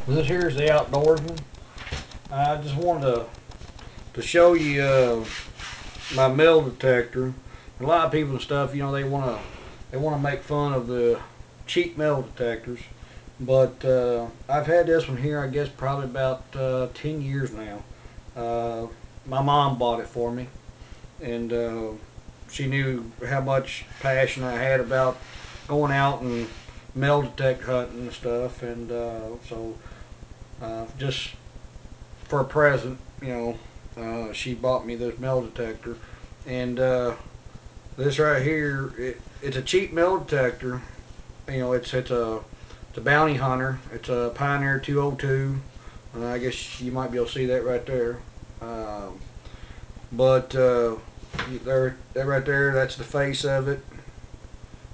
This here's the outdoorsman. I just wanted to show you my metal detector. A lot of people and stuff, they wanna make fun of the cheap metal detectors, but I've had this one here, I guess, probably about 10 years now. My mom bought it for me, and she knew how much passion I had about going out and metal detector hunting and stuff, and so just for a present, she bought me this metal detector, and this right here, it's a cheap metal detector. It's a bounty hunter. It's a Pioneer 202. I guess you might be able to see that right there. Um, but there, that right there, that's the face of it.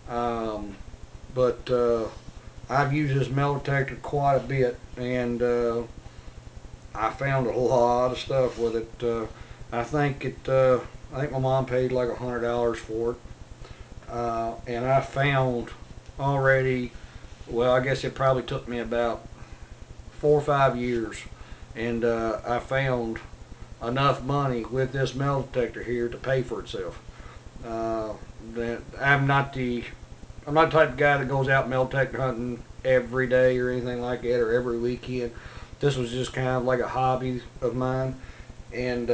Um, but I've used this metal detector quite a bit, and I found a lot of stuff with it. I think it. I think my mom paid like $100 for it, and I found already. Well, I guess it probably took me about 4 or 5 years, and I found enough money with this metal detector here to pay for itself. Uh, that I'm not the type of guy that goes out metal detector hunting every day or anything like that or every weekend. This was just kind of like a hobby of mine, and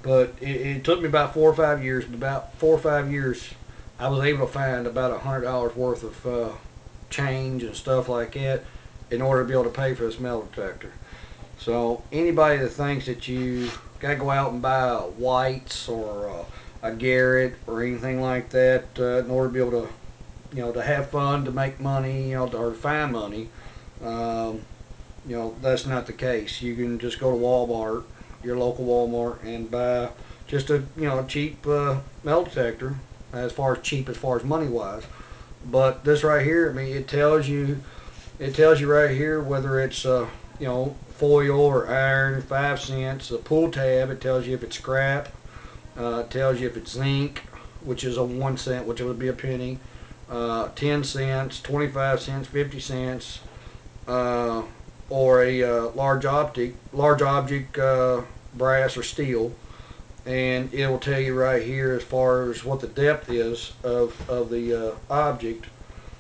but it took me about 4 or 5 years. But about 4 or 5 years, I was able to find about $100 worth of change and stuff like that in order to be able to pay for this metal detector. So anybody that thinks that you got to go out and buy a White's or a Garrett or anything like that in order to be able to, to have fun, to make money, or to find money, um, that's not the case. You can just go to Walmart, your local Walmart, and buy just a cheap metal detector. As far as money wise. But this right here, I mean, it tells you right here whether it's foil or iron, 5 cents. The pull tab, it tells you if it's scrap. It tells you if it's zinc, which is a 1 cent, which would be a penny. 10 cents, 25 cents, 50 cents, uh, or a large object, brass or steel, and it will tell you right here as far as what the depth is of the object.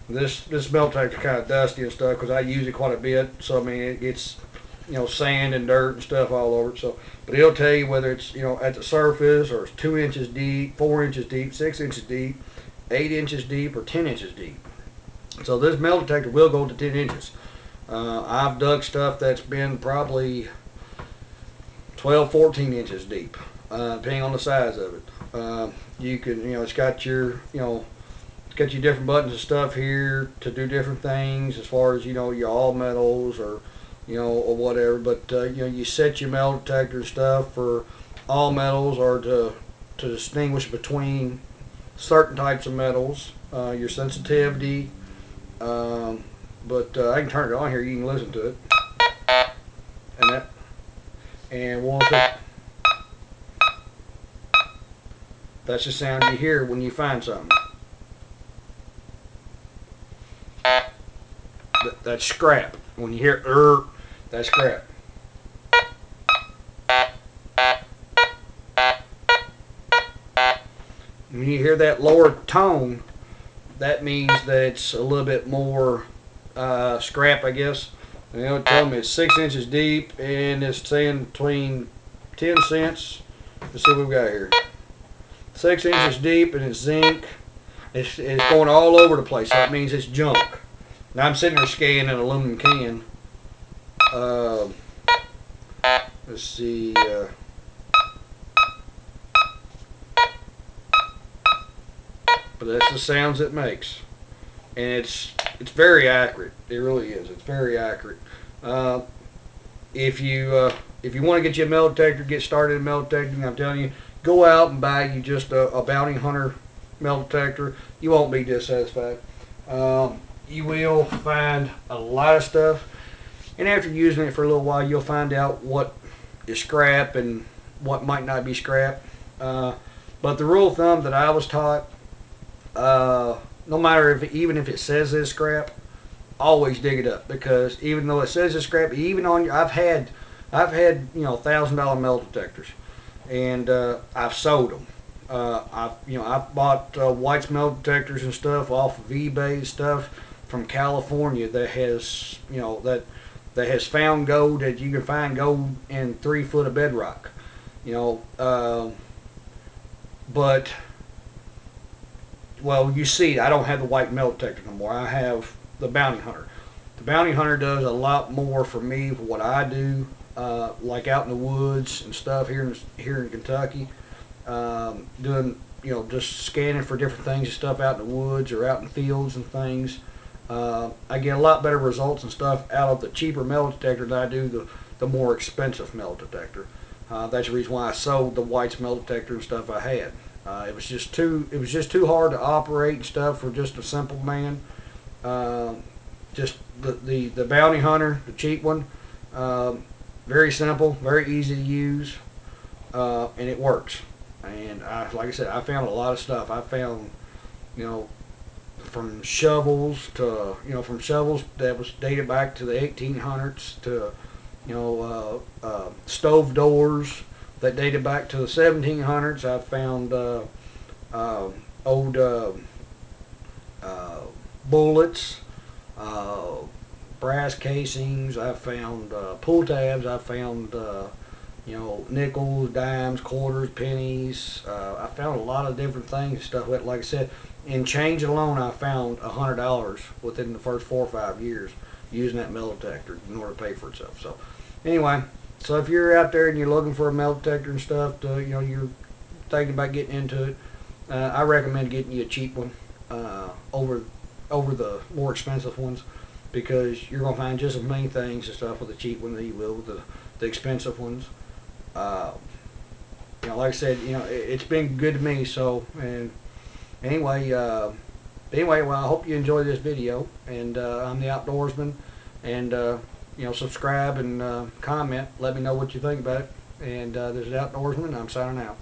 This metal detector kind of dusty and stuff because I use it quite a bit. So I mean it gets sand and dirt and stuff all over it. So, but it'll tell you whether it's at the surface or it's 2 inches deep, 4 inches deep, 6 inches deep, 8 inches deep, or 10 inches deep. So this metal detector will go to 10 inches. I've dug stuff that's been probably 12, 14 inches deep, depending on the size of it. You can, it's got your different buttons and stuff here to do different things as far as your all metals or or whatever. But you set your metal detector stuff for all metals or to distinguish between certain types of metals, your sensitivity. Um, but I can turn it on here. You can listen to it, and once that's the sound you hear when you find something. That's scrap. When you hear that's scrap. When you hear that lower tone, that means that it's a little bit more scrap, I guess. And it'll tell me it's 6 inches deep, and it's saying between 10 cents. Let's see what we've got here. 6 inches deep, and it's zinc. It's going all over the place, so it means it's junk. Now I'm sitting there scanning an aluminum can. Uh, let's see. But that's the sounds it makes, and it's very accurate. It really is. It's very accurate. Uh, if you want to get you a metal detector, get started in metal detecting, I'm telling you, go out and buy you just a bounty hunter metal detector. You won't be dissatisfied. You will find a lot of stuff, and after using it for a little while, you'll find out what is scrap and what might not be scrap. But the rule of thumb that I was taught, no matter even if it says it's scrap, always dig it up, because even though it says it's scrappy, even on I've had $1,000 metal detectors, and I've sold them. I've bought White's metal detectors and stuff off of eBay and stuff from California that has that has found gold, that you can find gold in 3 foot of bedrock. You know, but well, you see, I don't have the white metal detector no more. I have the bounty hunter. The bounty hunter does a lot more for me for what I do, like out in the woods and stuff here in Kentucky, doing just scanning for different things and stuff out in the woods or out in fields and things. I get a lot better results and stuff out of the cheaper metal detector than I do the more expensive metal detector. That's the reason why I sold the White's metal detector and stuff I had. It was just too hard to operate and stuff for just a simple man. Just the bounty hunter, the cheap one, very simple, very easy to use, and it works. And like I said, I found a lot of stuff. I found, you know, from shovels that was dated back to the 1800s to, stove doors that dated back to the 1700s. I found old uh, bullets, uh, brass casings. I found pull tabs. I found nickels, dimes, quarters, pennies. I found a lot of different things, stuff like I said. In change alone, I found $100 within the first 4 or 5 years using that metal detector in order to pay for itself. So, anyway, so if you're out there and you're looking for a metal detector and stuff, you're thinking about getting into it, I recommend getting you a cheap one over the more expensive ones, because you're gonna find just as many things and stuff with the cheap one that you will with the expensive ones. Uh, like I said, it's been good to me. So, and anyway, well, I hope you enjoy this video. And I'm the Outdoorsman, and subscribe and comment. Let me know what you think about it. And this is Outdoorsman. I'm signing out.